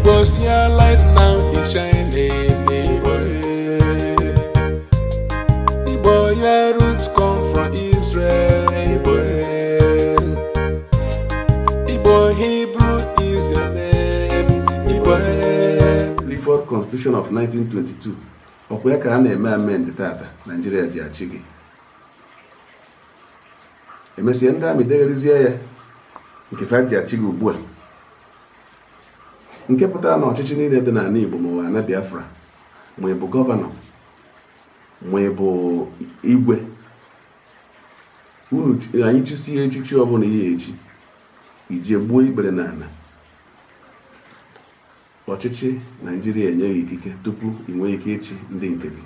Igbo's your light now is shining. Igbo, your roots come from Israel. Igbo, Hebrew is your name. Igbo. The fourth Constitution of 1922. Ọkwa ya ka a na-eme amend tata Nigeria ji achị gị. Emesịa ndị amị degharizie ya nke fa ji achị gị ugbu a. Nke pụtara na ọchịchị niile dị n'ala Igbo ma ụwa na Biafra, ma ị bụ gọvanọ, ma ị bụ igwe, unu anyị chịsie echichi ọbụla ihe echi iji gbuo ikpere n'ala. Ọchịchị Naijiria enyeghị ikike tupu ị nwee ike ịchị ndị nke gị.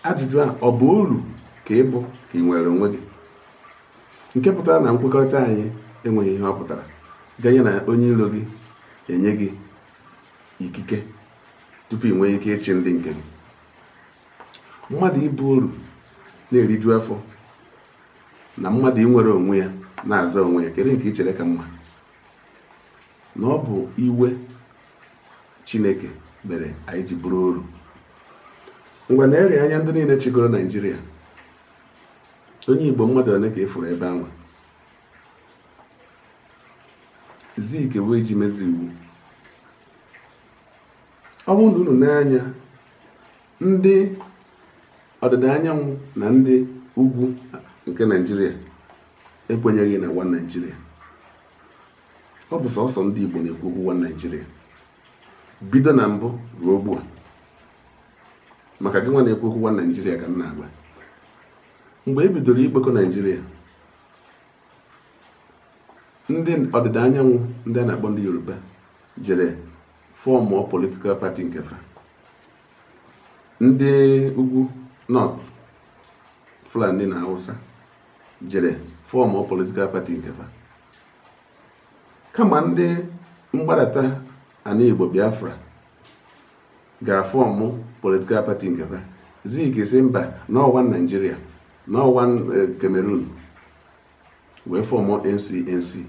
Ajụjụ a ọ bụ uru ka ị bụ ka ị nwere onwe gị? Nke pụtara na nkwekọrịta anyị enweghị ihe ọ pụtara, ganye na onye iro gị enye gị ikike tupu ị nwee ike ịchị ndị nke gị. Mmadụ ibu uru na-eriju afọ na mmadụ inwere onwe ya na-aza onwe ya, kedu nke ị chere ka mma? Na ọ bụ iwe Chineke mere anyị ji bụrụ uru. Ngwa na-eri anya ndị niile chịgoro Naijiria, onye Igbo mmadụ ole ka efuru ebe ahụ? Zik wee ji mezi iwu. Ọ bụrụ na unu n'anya, ndị ọdịda anyanwụ na ndị ugwu nke Naijiria ekwenyeghị na one Naijiria. Ọ bụ sọsọ ndị Igbo na-ekwu okwu one Naijiria, bido na mbụ ruo ugbu a. Maka gị nwa na-ekwu okwu one Naijiria ka m na-agba. Mgbe e bidoro ikpekọ Naijiria, ndị ọdịda anyanwụ ndị a na-akpọ ndị Yoruba jere fọmụ politikal pati nke fa. Ndị ugwu North, Fulani na Hausa jere fọmụ politikal pati nke fa. Kama ndị mgbadata ana Igbo Biafra ga-afọmụ politikal pati nke fa, Zik si mba n'ọwa Nigeria, n'ọwa Cameroon, wee fọmụ NCNC.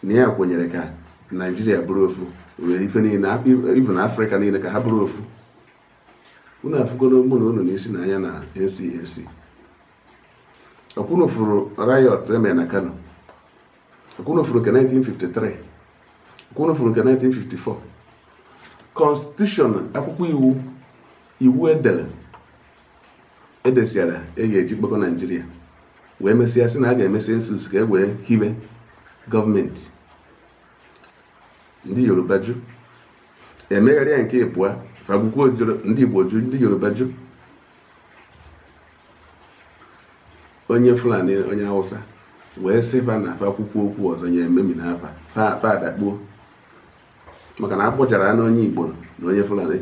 Na ya kwenyere ka Nigeria bụrụ ofu, wee ife niile, even Africa niile ka ha bụrụ ofu. Unu afụgoro mụ na unu n'isi n'anya na NCNC. Ọkwụnụ furu riot eme na Kano, ọkwụnụ furu nke 1953, ọkwụnụ furu nke 1954. Constitution, akwụkwọ iwu edesiara eji kpọkọ Nigeria, wee mesịa sị na a ga-eme census ka e wee hibe gọọmenti. Ndị Yoruba jụ, emegharịa nke ịbụa, fagbukwo ndị Igbo jụ, ndị Yoruba jụ, onye Fulani onye Hausa wee sịba na fa akwụkwọ okwu ọzọ nye ememi na afa fa adakpuo. Maka na akpọjara na onye Igbo na onye Fulani,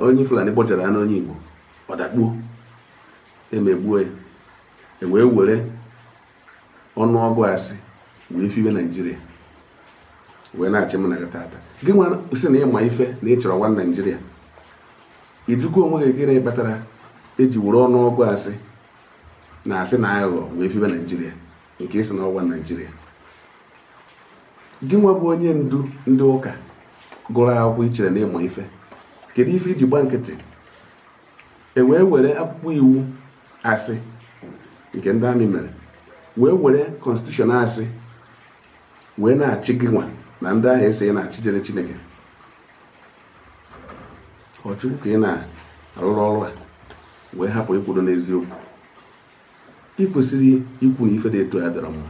onye Fulani kpọjara na onye Igbo, ọ dakpuo, emegbuo ya, wee were ọnụọgụ asị wee fibe Naijiria, wee na-achị m na tata. Gị nwa si na ịma ife na ị chọrọ one Naijiria, ijukwa onwe gị gịnị kpatara eji were ọnụọgụ asị na asị na aghụghọ wee fibe Naijiria nke isi na one Naijiria? Gị nwa bụ onye ndu ndị ụka gụrụ akwụkwọ ichere na ịma ife, kedu ife iji gba nkịtị wee were akwụkwọ iwu asị nke ndị amị mere, wee were constitution asị wee na-achị gị nwa na ndị ahụ esi na-achịjere Chineke? Ọchukwu ka ị na-arụrụ ọrụ a wee hapụ ikwudo n'eziokwu. Ị kwesịrị ikwu na ife dị etu ya dara mma.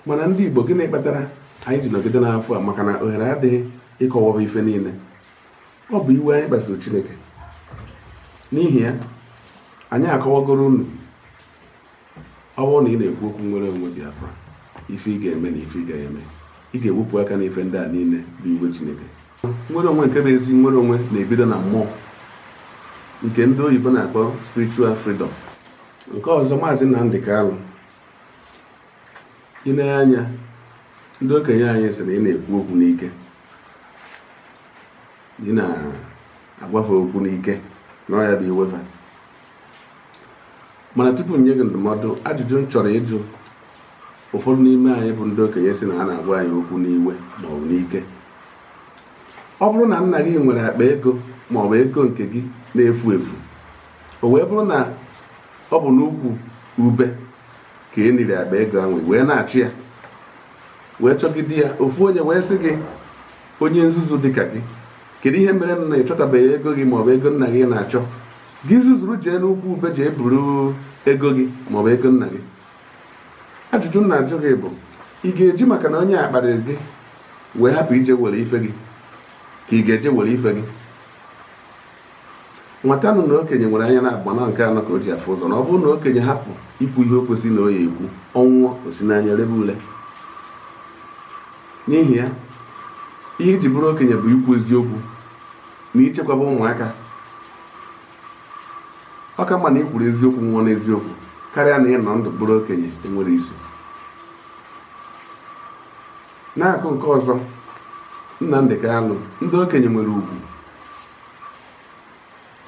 Mana ndị Igbo, gịnị kpatara anyị ji nọgide n'afọ a? Maka na ohere adịghị ịkọwaba ife niile. Ọ bụ iwe anyị kpasoro Chineke. N'ihi ya, anyị akọwagoro unu, ọ bụrụ na ị na-ekwu okwu nwere onwe Biafra, ife ị ga-eme na ife ị ga-eme, ị ga-ewepụ aka n'ife ndị a niile bụ iwe Chineke. Nwere onwe nke bụ ezi nwere onwe na-ebido na mmụọ, nke ndị oyibo na-akpọ spiritual freedom. Nke ọzọ, Maazị Nnamdi Kanu, ị na-anya ndị okenye anyị sị na ị na-ekwu okwu n'ike, ị na-agwafe okwu n'ike, na ya bụ iwefa. Mana tupu nye gị ndụmọdụ, ajụjụ m chọrọ ịjụ ụfọdụ n'ime anyị bụ ndị okenye si na ha na-agwa anyị okwu n'iwe maọbụ n'ike. Ọ bụrụ na nna gị nwere akpa ego maọbụ ego nke gị na-efu efu, o wee bụrụ na ọ bụ n'ukwu ube ka e niri akpa ego ahụ wee na-achụ ya, wee chọgide ya, ofu onye wee sị gị, onye nzuzu dịka gị, kedu ihe mere na ịchọtabeghị ego gị maọbụ ego nna gị na-achọ? Gị zuzuru jee n'ukwu ube jee buru ego gị maọbụ ego nna gị. Ajụjụ m na-ajụ gị bụ, ị ga-eji maka na onye akparịrị gị wee hapụ ije were ife gị ka ị ga-eje were ife gị? Nwatanụ na okenye nwere anya na-agba na nke anọ ka o ji afụ ụzọ, na ọ bụrụ na okenye hapụ ikwu ihe o kwesị na o ya ekwu, ọnwụọ osi n'anya rebe ule. N'ihi ya, ihe iji bụrụ okenye bụ ikwu eziokwu na ichekwaba ụmụaka. Ọ ka mma na ikwuru eziokwu nwụọ n'eziokwu karịa na ịnọ ndụ bụrụ okenye enwere isi. N'akụ nke ọzọ, Nnamdị Kanụ, ndị okenye nwere ugwu.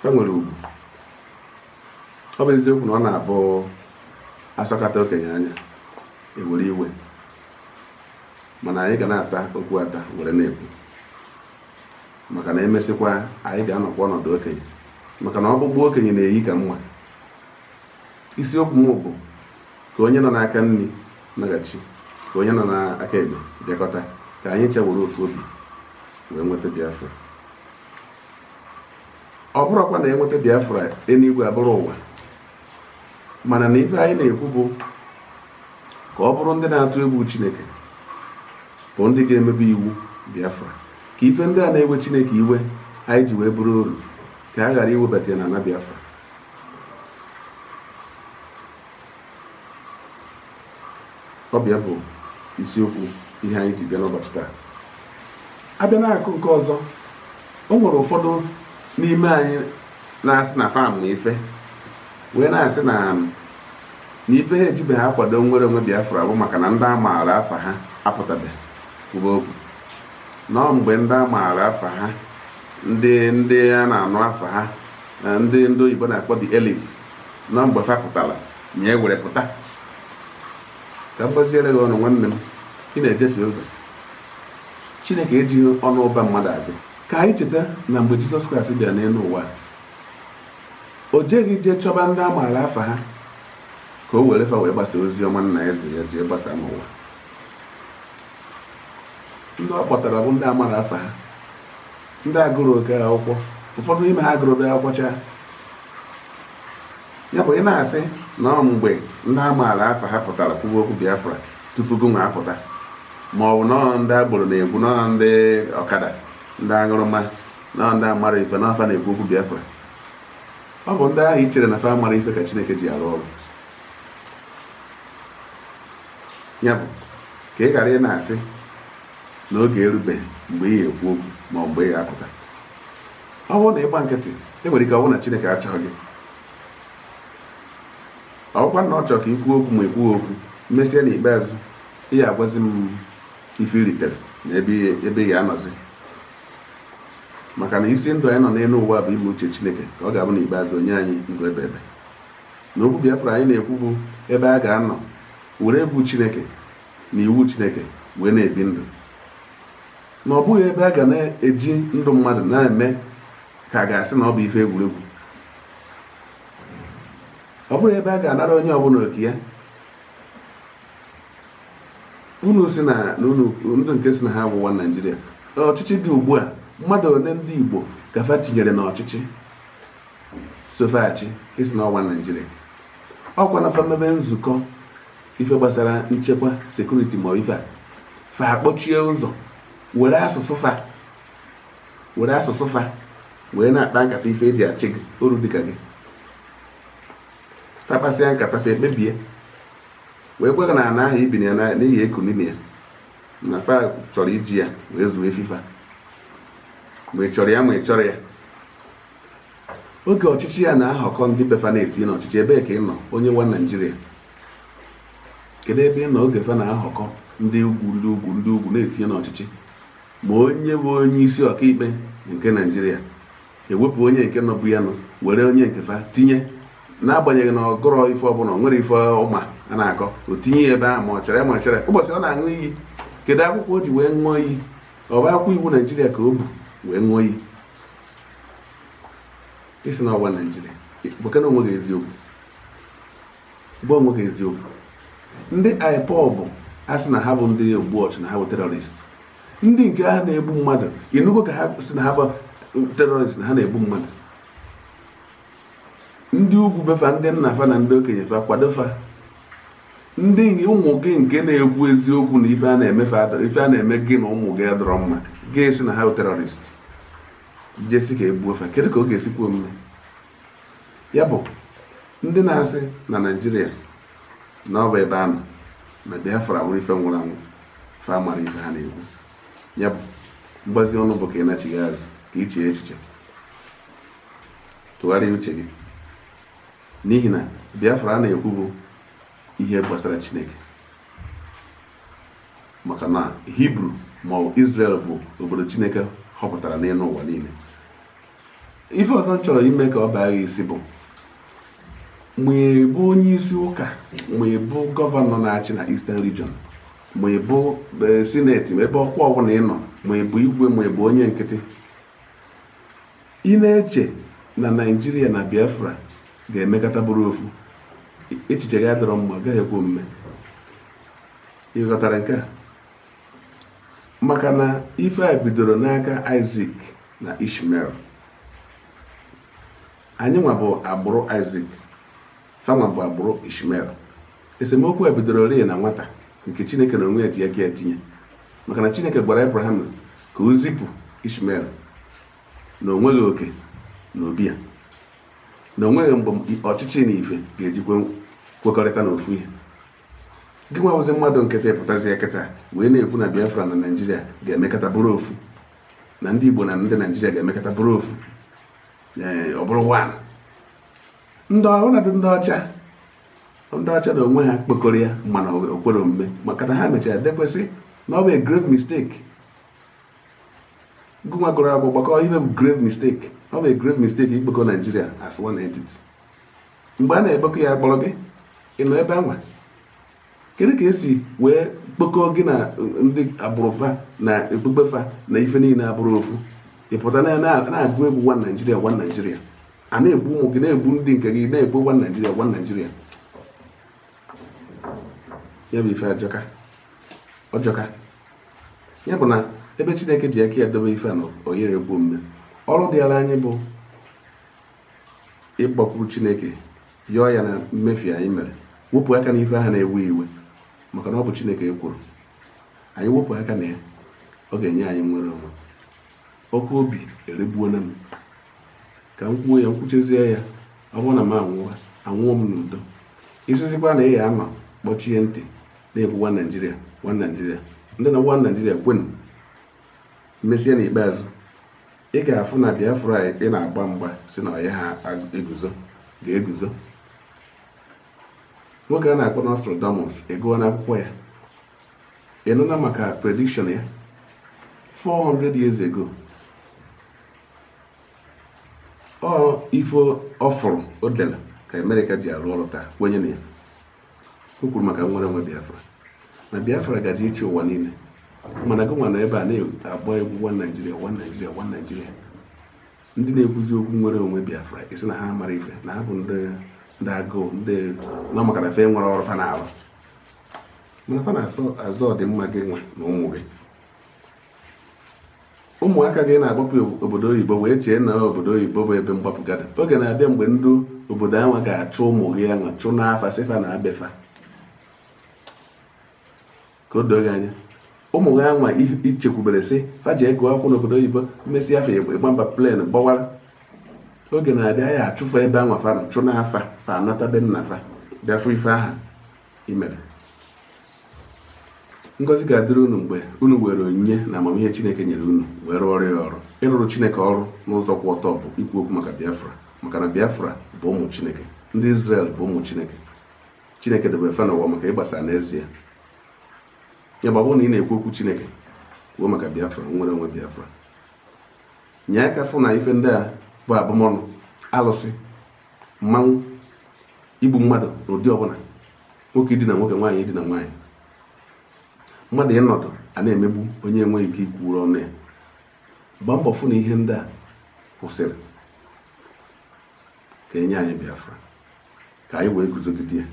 Ha nwere ugwu. Ọ bụ eziokwu na ọ na-abụ asọkata okenye anya ewere iwe, mana anyị ga na-ata okwu ata were na-ekwu, maka na emesịkwa anyị ga-anọkwa ọnọdụ okenye, maka na ọgbụgbụ okenye na-eyi ka mma. Isiokwu m bụ ka onye nọ n'aka nri naghachi, ka onye nọ n'aka ekpe bịakọta, ka anyị chewere ofu obi wee nweta Biafra. Ọ bụrụkwa na enweta Biafra eluigwe abụrụ ụwa, mana na ife anyị na-ekwu bụ ka ọ bụrụ ndị na-atụ egwu Chineke, bụ ndị ga-emebe iwu Biafra, ka ife ndị a na-ewe Chineke iwe anyị ji wee bụrụ uru, ka a ghara iwebata ya na ana Biafra. Ọ bịa bụ isiokwu ihe anyị ji bịa n'ụbọchị taa. Abịa n'akụ nke ọzọ, o nwere ụfọdụ n'ime anyị na-asị na fam ife wee na-asị na ife ha ejibeghị akwado nwere onwe Biafra bụ maka na ndị a maara afa ha apụtabeghị kwuba okwu. Nọọ mgbe ndị a maara afa ha, ndị a na-anụ afa ha, ndị oyibo na-akpọ the elite, nọọ mgbe fa pụtara nye were pụta. Ka m gbaziere gị ọnụ, nwanne m, ị na-ejefe ụzọ. Chineke ejighị ọnụ ụba mmadụ agụ. Ka anyị cheta na mgbe Jizọs Kraịst bịara n'elu ụwa, o jeghị jee chọba ndị a maara afa ha ka o were fa wee gbasa ozi ọma nna eze ya jee gbasa n'ụwa. Ndị ọ kpọtara bụ ndị a maara afa ha, ndị agụrụ oke akwụkwọ, ụfọdụ n'ime ha agụrụ akwụkwọ chaa. Ya bụ ị na-asị na ọ mgbe ndị a maara afa ha pụtara kwuba okwu Biafra tupu gị nwa apụta, ma ọ bụ nọọ ndị agboro na-ekwu, nọọ ndị ọkada, ndị aṅụrụma, nọọ ndị amara ife n'afa na-ekwu okwu Biafra. Ọ bụ ndị ahụ i chere na fa mara ife ka Chineke ji arụ ọrụ. Ya bụ ka ị ghara ị na-asị na oge erubeghị mgbe ị ga-ekwu okwu ma ọ mgbe ị ga-apụta. Ọ bụrụ na ịgba nkịtị, e nwere ike ọ bụrụ na Chineke achọghị gị. Ọ bụkwa na ọ chọrọ ka i kwuo okwu ma ekwughị okwu, mesịa n'ikpeazụ ị ga-agwazi m ife iritere na ebe ị ga-anọzi. Maka na isi ndụ anyị nọ n'elu ụwa bụ ime uche Chineke, ka ọ ga-abụ n'ikpeazụ onye anyị ndụ ebe ebe. Na okwu Biafra anyị na-ekwu bụ ebe a ga-anọ were egwu Chineke na iwu Chineke wee na-ebi ndụ, na ọ bụghị ebe a ga na-eji ndụ mmadụ na-eme ka a ga-asị na ọ bụ ife egwuregwu. Ọ bụrụ ebe a ga-anara onye ọbụla oke ya. Unu si na ndụ nke si na ha bụ nwa Naịjirịa, ọchịchị dị ugbu a, mmadụ ole ndị Igbo gafa tinyere n'ọchịchị sofaghachi isi na ọnwa Naịjirịa. Ọkwa na famebe nzukọ ife gbasara nchekwa sekuriti ma ife a, fa akpọchie ụzọ were asụsụ fa wee na-akpa nkata ife eji achị gị oru dịka gị. Takpasịa nkata fa ekpebie wee gwaga na ana ahụ ibiri ya n'ihi ekunini ya, na fa chọrọ iji ya wee zuo efifa, ma ị chọrọ ya ma ị chọrọ ya. Oge ọchịchị ya na-ahọkọ ndị befa na-etinye n'ọchịchị, ebee ka ị nọ onye nwa Naịjirịa? Kedu ebe ị nọ oge fa na-ahọkọ ndị ugwu na-etinye n'ọchịchị? Ma onye bụ onye isi ọkaikpe nke Naịjirịa ewepụ onye nke nọbụ ya nọ, were onye nke fa tinye n'agbanyeghị na ọgụrọ ife ọbụla nwere ife ụma a na-akọ o tinye ya ebe ahụ ma ọ chere ụbọchị ọ na-aṅụ iyi kedu akwụkwọ o ji wee ṅụọ iyi ọ bụ akwụkwọ iwu Naijiria ka o bu wee ṅụọ iyi isi na ọgwa Naijiria bụkana onwe gị eziokwu bụ onwe gị eziokwu ndị IPOB a sị na ha bụ ndị ogbu ọchụ na ha bụ terọrist ndị nke ha na-egbu mmadụ ịnụgo ka ha sị na ha bụ terọrist na ha na-egbu mmadụ ndị ugwu befa ndị nna fa na ndị okenye fa kwadofa ndị ụmụ gị nke na-ekwu eziokwu na ife a na-eme gị na ụmụ gị adọrọ mma ga-esi na ha bụ terọrist jesi ka egbuo fa kedu ka ọ ga-esikwa omume ya bụ ndị na-asị na Naịjirịa na ọ bụ ebe anọ na Biafra bụrụ ife nwụrụ anwụ fa mara ife ha na-ekwu ya bụ mgbazi ọnụ bụ ka ị nachighị azụ ka i chee echiche tụgharịa uche gị n'ihi na Biafra a na-ekwu bụ ihe gbasara Chineke maka na Hibru ma ọ bụ Israel bụ obodo Chineke họpụtara n'elu ụwa niile. Ife ọzọ m chọrọ ime ka ọ baa isi bụ ma ị bụ onye isi ụka, ma ị bụ gọvanọ na-achị na Eastern Region, ma ị bụ sineti, ma ebe ọkwa ọbụla ị nọ, ma ị bụ igwe, ma ị bụ onye nkịtị, ị na-eche na Naịjirịa na Biafra ga-emekọta bụrụ ofu, echiche gị adọrọ mma, gaghị ekwe omume. Ị ghọtara nke a? Maka na ife a bidoro n'aka Isaac na Ishmael. Anyị nwa bụ agbụrụ Isaac, fanwa bụ agbụrụ Ishmael. Esemokwu a bidoro rie na nwata nke Chineke na onwe ya ji aka etinye, maka na Chineke gwara Abraham ka o zipụ Ishmael na onweghị oke na obi ya, na onweghị mgbe ọchịchị na ife ga-eji kwekọrịta n'ofu ihe. Gị nwa bụzi mmadụ nkịtị pụtazi kịta wee na-ekwu na Biafra na Naịjirịa ga-emekọta bụrụ ofu, na ndị Igbo na ndị Naịjirịa ga-emekọta bụrụ ofu, ọ bụrụ wan. Ọnọdụ ndị ọcha na onwe ha kpekọrọ ya mana o kwere omume, maka na ha mechara dekwesị na ọ bụ a grave mistake. Gụnwa gụrụ akwụkwọ gbakọ ihe bụ grave mistake. Ọ bụ a grave mistake ikpekọ Nigeria as one entity. Mgbe a na-ekpekọ ya kpọrọ gị, ị nọ ebe anwa. Kedu ka esi wee kpekọ gị na ndị agbụrụfa na ekpukpefa na ife niile abụrụ ofu? Ị pụta na-agụ egwu one Nigeria, one Nigeria. A na-egbu ụmụ gị, na-egbu ndị nke gị, na-egbu one Nigeria, one Nigeria. Ya bụ ife ọjọka. Ya bụ na ebe Chineke ji aka ya dobe ife a na oyere egwu omume, ọrụ dị ala anyị bụ ịgbakwuru Chineke, yọọ ya na mmefu anyị mere, wepụ aka n'ife ahụ na-ewe iwe, maka na ọ bụ Chineke ekwuru. Anyị wepụ aka na ya, ọ ga-enye anyị nwere onwe. Ọkụ obi erigbuona m, ka m kwuo ya, nkwuchezie ya. Ọ bụrụ na m anwụọ m n'udo. Isizikwa na ị ya ama kpọchie ntị na-ekwu one Nigeria, one Nigeria, ndị na one Nigeria kwenu, mesịa n'ikpeazụ ị ga-afụ na Biafra ị na-agba mgba si na ọya ha eguzo ga-eguzo. Nwoke a na-akpọ Nostradamus egụọ n'akwụkwọ ya, ị nụna maka prediction ya 400 years ago. Ọ ife ọfụrụ o dere ka Amerịka ji arụ ọrụ taa kwenye na ya. O kwuru maka nwere onwe Biafra, na Biafra gaji ịchị ụwa niile, mana gị nwa nọ ebe a na-agba egwu one Nigeria, one Nigeria, one Nigeria. Ndị na-ekwuzi okwu nwere onwe Biafra isi na ha mara ife, na ha bụ ndị agụụ, ndị nọ maka na fe nwere ọrụ fa na-arụ, mana fa na-azọ ọdịmma gị nwa na ụmụ gị. Ụmụaka gị na-agbapụ obodo oyibo wee chee na obodo oyibo bụ ebe mgbapụgada. Oge na-abịa mgbe ndị obodo anwa ga-achụ ụmụ gị anwa chụ n'afa sifa na abefa. Ka o doo gị anya, ụmụ gị anwa ichekwubere sị fa ji ego akwụkwọ n'obodo oyibo, mmesi afọ ịgba mba plen gbawara. Oge na-abịa ya achụfa ebe anwa fa chụ n'afa fa anata be nna fa bịafụ ife aha imere. Ngọzi ga-adịrị unu mgbe unu were onyinye na amamihe Chineke nyere unu wee rụọ ọrụ ya ọrụ. Ịrụrụ Chineke ọrụ n'ụzọ kwụ ọtọ bụ ikwu okwu maka Biafra, maka na Biafra bụ ụmụ Chineke, ndị Israel bụ ụmụ Chineke. Chineke debere fa n'ụwa maka ịgbasa n'ezie. Ya bụ na ị na-ekwu okwu Chineke kwuo maka Biafra, nwere onwe Biafra. Nye aka fụ na ife ndị a bụ abụmọnụ, alụsị, mmanwụ, igbu mmadụ n'ụdị ọbụla, nwoke idina nwoke, nwaanyị idina nwaanyị, mmadụ ịnọdụ a na-emegbu onye enweghị ike ikwuru ọnụ ya. Gbaa mbọ fụ na ihe ndị a kwụsịrị ka enye anyị Biafra, ka anyị wee guzogide ya.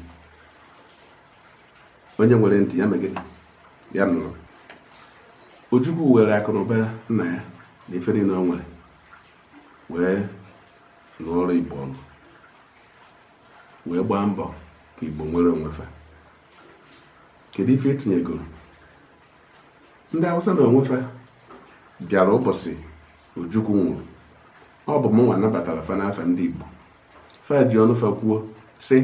Onye nwere ntị ya megide ya nụrụ. Ojukwu were akụnụba nna ya na ife niile o nwere wee n'ọrụ Igbo ọnụ, wee gbaa mbọ ka Igbo nwere onwefa. Kedu ife etinyegoro? Ndị Hausa na onwefa bịara ụbọchị Ojukwu nwụrụ. Ọ bụ mụnwa nabatara fa n'afa ndị Igbo. Fa ji ọnụ fa kwuo sị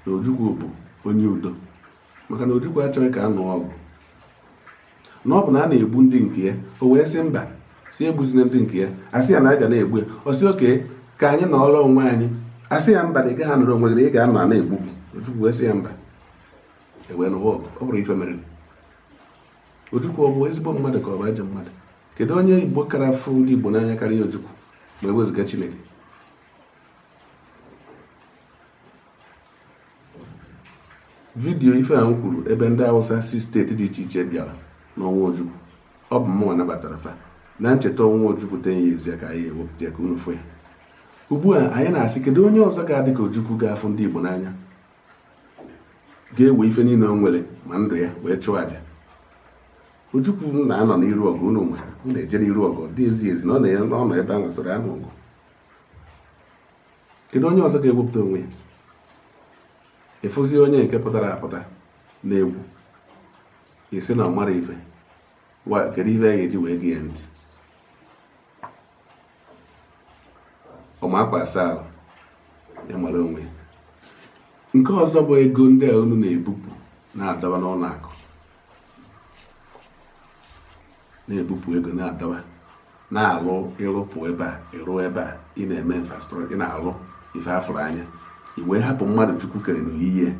na Ojukwu bụ onye udo, maka na Ojukwu achọghị ka a nụọ ọgụ, na ọ bụ na a na-egbu ndị nke ya. O wee sị mba, si egbuzina ndị nke ya. Asị ya na a ga na-egbu ya. Ọ sị oke ka anyị nọọrọ onwe anyị. Asị ya mba, ị gaghị anọrọ onwe gị, ị ga-anọ a na-egbu. Ojukwu wee sị ya mba, ewee nụwa ọgụ. Ọ bụrụ ife mere. Ojukwu ọ bụ ezigbo mmadụ ka ọ bụ ajọ mmadụ? Kedu onye Igbo kara fụ ndị Igbo n'anya karịa Ojukwu ma ewezuga Chineke? Vidiyo ife a m kwuru ebe ndị Hausa si steeti dị iche iche bịara n'ọnwa Ojukwu, ọ bụ mụnwa nabatara fa na ncheta ọnwa Ojukwu 10 years ya ka anyị ewepụta ya ka unu fụ ya. Ugbu a anyị na-asị kedu onye ọzọ ga-adị ka Ojukwu ga-afụ ndị Igbo n'anya, ga-ewe ife niile o nwere ma ndụ ya wee chụọ aja. Ojukwu na-anọ n'iru ọgụ, unu ma na-eje n'iru ọgụ dị ezi ezi na ọ nọ ebe a nwasịrị anụ ọgụ. Kedu onye ọzọ ga-ewepụta onwe ya? Ịfụzi onye nke pụtara apụta na-egwu, isi na ọ mara ife, kedu ife a ga-eji wee gee ntị? Ọma akwa asa ahụ ya mara onwe ya. Nke ọzọ bụ ego ndị a unu na-ebupụ na-adọba n'ụlọ akụ, na-ebupụ ego na-adọba, na-alụ ịrụpụ ebe a ịrụ ebe a, ị na-eme infrastrọchọ, ị na-alụ ife afụrụ anya, i wee hapụ mmadụ Chukwu kere n'oyiyi ya.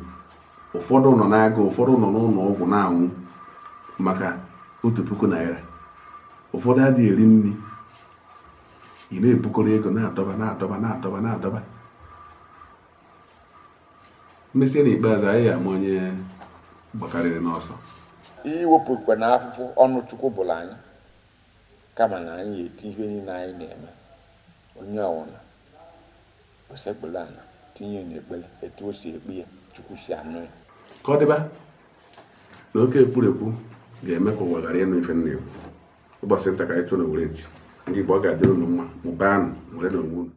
Ụfọdụ nọ n'agụ, ụfọdụ nọ n'ụlọ ọgwụ na-anwụ maka 1,000 naira, ụfọdụ adịghị eri nri. Ị na-ebukọrọ ego na-adọba na-adọba na-adọba na-adọba. Mmesịa n'ikpeazụ anyị ama onye gbakarịrị n'ọsọ. Iwepụkwa na afụfụ ọnụ Chukwu bụrụ anyị, kama na anyị eti ihe niile anyị na-eme. Onye ọwụna osekpụla ana tinye n'ekpere etu o si ekpe ya, Chukwu si anụ ya. Ka ọ dịba na oke ekwurekwu ga-eme ka ụwa ghara ịnụ ife nna-ekwu. Ụbọchị nta ka anyị chọrọ were echi. Ndị Igbo ọ ga-adịrị unu mma, mụbaa nụ, were na onwe unu.